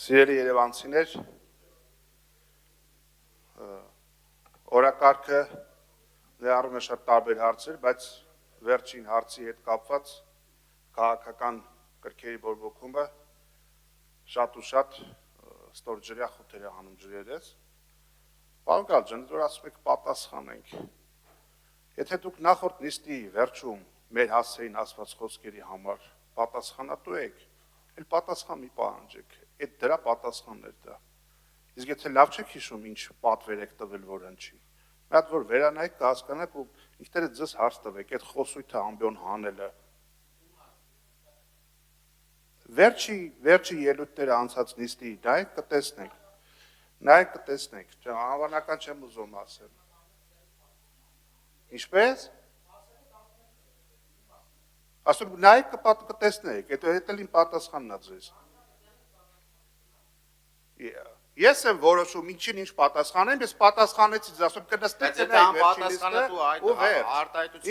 Սիրելի երևանցիներ, օրակարգը ներառում է շատ տարբեր հարցեր, բայց վերջին հարցի հետ կապված քաղաքական կրքերի բորբոքումը շատ ու շատ ստորջրյա խութեր է հանում ջրերից։ Պարոն Գալաջյան, որ ասում եք պատասխանենք։ Եթե դուք նախորդ նիստի վերջում մեր հասցեին ասված խոսքերի համար պատասխանատու եք, էլ պատասխան մի պահանջեք, այդ դրա պատասխանն էր դա։ Իսկ եթե լավ չեք հիշում, ինչ պատվեր եք տվել, որ ընչի, մի հատ որ վերանայեք կհասկանաք ու ինքներդ ձեզ հարց տվեք, այդ խոսույթը ամբյոն հանելը։ Վերջի ելույթները անցած նիստի նայեք կտեսնեք, անվանական չեմ ուզում ասել։ Ինչպես։ Ասում նայեք կտեսնեք, այդ էլ իմ պատասխանն է ձեզ։ Ես եմ որոշում ինչին ինչ պատասխանեմ, ես պատասխանեցի, ասում կնստեք նայեք վերջին նիստը ու վերջ։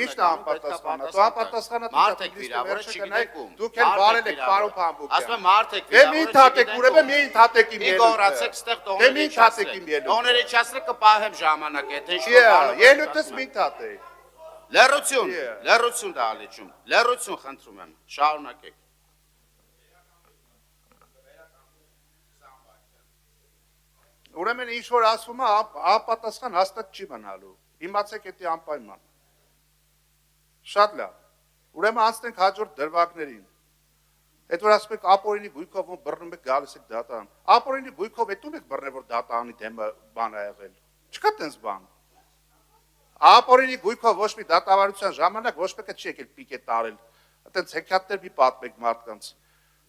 Ի՞նչն է անպատասխանատու, անպատասխանատու մարդ եք վիրավորել, չգիտեք ում։ Դուք էլ վարել եք պարոն Փամբուկյան։ Ասում եմ մարդ եք վիրավորել։ Դե մի թաթեք ուրեմն մի թաթեք իմ ելույթը։ Գոռացեք ստեղ տոները չասեք։ Տոները չասեք կպահեմ ժամանակ, եթե ինչ-որ բան։ Ելույթս մի թաթեք։ Լեռություն դալիճում, լեռություն խնդրում եմ, շարունակեք։ Ուրեմն ինչ որ ասվում է, ապատասխան հաստատ չի մնալու, իմացեք էդի անպայման։ Շատ լավ, ուրեմն անցնենք հաջորդ դրվագներին, էդ որ ասում եք ապօրինի գույքով ում բռնում եք գալիս եք դատարան, ապօրինի գույքով էտում եք բռնել, որ դատարանի դեմը բան է եղել, չկա տենց բան։ Ապօրինի գույքով ոչ մի դատավարության ժամանակ ոչ մեկը չի եկել պիկե տարել, այտենց հեքիաթներ մի պատմեք մարդկանց։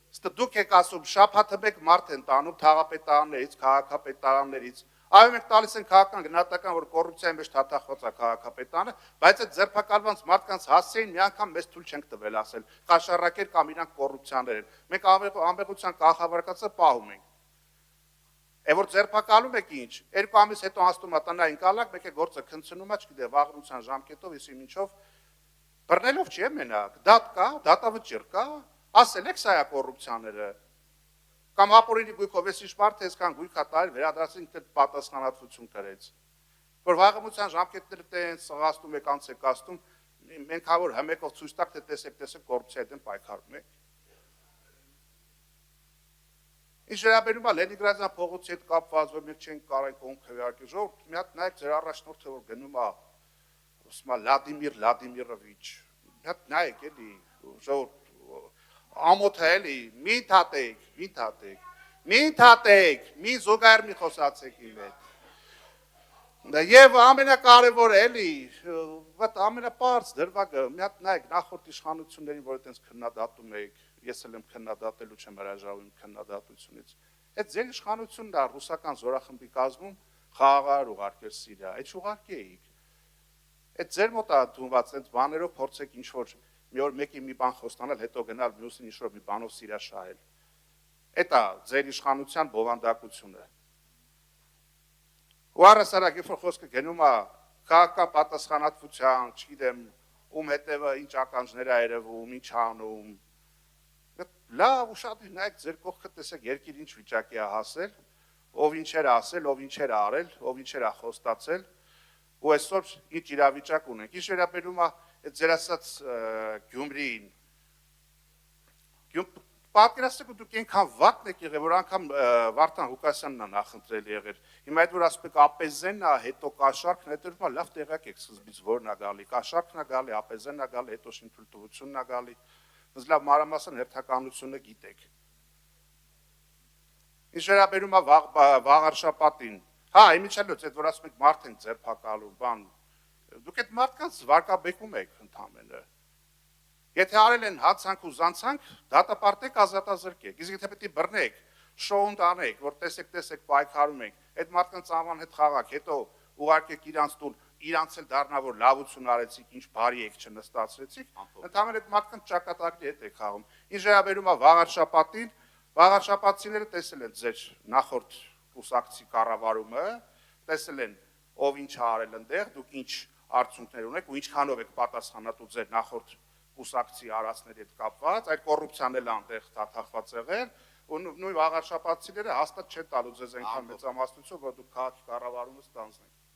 Ստը դուք եք ասում շաբաթը մեկ մարդ են տանում թաղապետարաններից, քաղաքապետարաններից, այո մենք տալիս են քաղաքական գնահատական, որ կոռուպցիայի մեջ թաթախված է քաղաքապետարանը, բայց այդ ձերբակալված մարդկանց հասցեին մի անգամ մեզ թույլ չենք տվել ասել, կաշառակեր կամ իրանք կոռուպցիաներ են։ Մենք անվեղության կախավարկածը պահում ենք։ Որ ձերբակալում եք ինչ, 2 ամիս հետո հասնում է տնային կալակ, մեկ է գործը քննցնում է, չգիտեմ, վաղրության ժամկետով, իսի մինչով բռնելով չի մենակ, դատ կա, դատավճիռ կա, ասել եք սա է կոռուպցիաները, կամ ապօրինի գույքով ես ինչ մարդ է այսքան գույք հատարել, վերադարձին դեպ պատասխանատվություն կրեց, որ վաղրության ժամկետները տեն սղաստում եք, անց եք աստում, մենք հավոր հմեկով ցույց տակ, թե տեսեք կոռուպցիայի դեմ պայքարում եք։ Ինչ վերաբերում է Լենինգրադյան փողոցի հետ կապված, որ մենք չենք կարող կողմ քվեարկել, ժողովուրդ, մի հատ նայեք ձեր առաջնորդը որ գնում է, ասում է Վլադիմիր Վլադիմիրովիչ, մի հատ նայեք էլի, ժողովուրդ, ամոթ է էլի, մի թաթեք, մի զուգահեռ մի խոսացեք իմ հետ։ Եվ ամենակարևորը էլի, ամենապարզ դրվագը, մի հատ նայեք նախորդ իշխանություններին, որ այդպես քննադատում եք, ես էլ եմ քննադատելու չեմ հրաժարվում քննադատությունից։ Այդ ձեր իշխանությունն է ռուսական զորախմբի կազմում խաղաղար ուղարկել Սիրիա, այդ ուղարկի էիք։ Այդ ձեր մոտ է դունված այդ բաներով փորձեք ինչ-որ մի օր մեկի մի բան խոստանալ, հետո գնալ մյուսին ինչ-որ մի բանով Սիրիա շահել։ Այդ է ձեր իշխանության բովանդակությունը։ Ու առհասարակ երբ որ խոսքը գնում է քաղաքական պատասխանատվության, չգիտեմ, ում հետևը ինչ ականջներ է երևում, ինչ անում։ Լավ ու շատ նայեք ձեր կողքը տեսեք երկիր ինչ վիճակի է հասել, ով ինչեր է ասել, ով ինչեր է արել, ով ինչեր է խոստացել, ու այսօր ինչ իրավիճակ ունենք։ Ինչ վերաբերում է այդ ձեր ասած Գյումրիին։ Պատկերացրեք դուք այնքան վատն եք եղել, որ անգամ Վարդան Ղուկասյանն է նախընտրել եղել։ Հիմա այդ որ ասում եք Ապեզենն է, հետո Կաշառքն, հետո հիմա լավ տեղյակ եք սկզբից որն է գալի, Կաշառքն է գալի, Ապեզենն է գալի, հետո շինթույլտվությունն է գալի։ Ըստ լավ մանրամասն հերթականությունը գիտեք։ Ինչ վերաբերում է վաղարշապատին, հա, իմիջիալոց այդ որ ասում եք մարդ ենք ձերբակալում, բան, դուք այդ մարդկանց վարկաբեկում եք ընդամենը։ Եթե արել են հացանք ու զանցանք, դատապարտեք, ազատազրկեք, իսկ եթե պետք է բռնեք, շոուն տանեք, որ տեսեք պայքարում եք, այդ մարդկանց անվան հետ խաղաք, հետո ուղարկեք իրանց տուն, իրանց էլ դառնա որ լավություն արեցիք, ինչ բարի եք չնստացրեցիք, ընդհանրապես այդ մարդկանց ճակատագրի հետ եք խաղում։ Ինչ վերաբերում է վաղարշապատին, վաղարշապատցիները տեսել են ձեր նախորդ կուսակցի կառավարումը, տեսել են ով ինչ արել այնտեղ, դուք ինչ արդյունքներ ունեք ու ինչքանով եք պատասխանատու ձեր նախորդ կուսակցի արածների հետ կապված, այդ կոռուպցիան էլ այնտեղ թաթախված եղել, ու նույն աղաշապատցիները հաստատ չեն տալու ձեզ այնքան Ամփոփ։ մեծամասնություն, որ դուք քաղաքի կառավարումը ստանձնեք։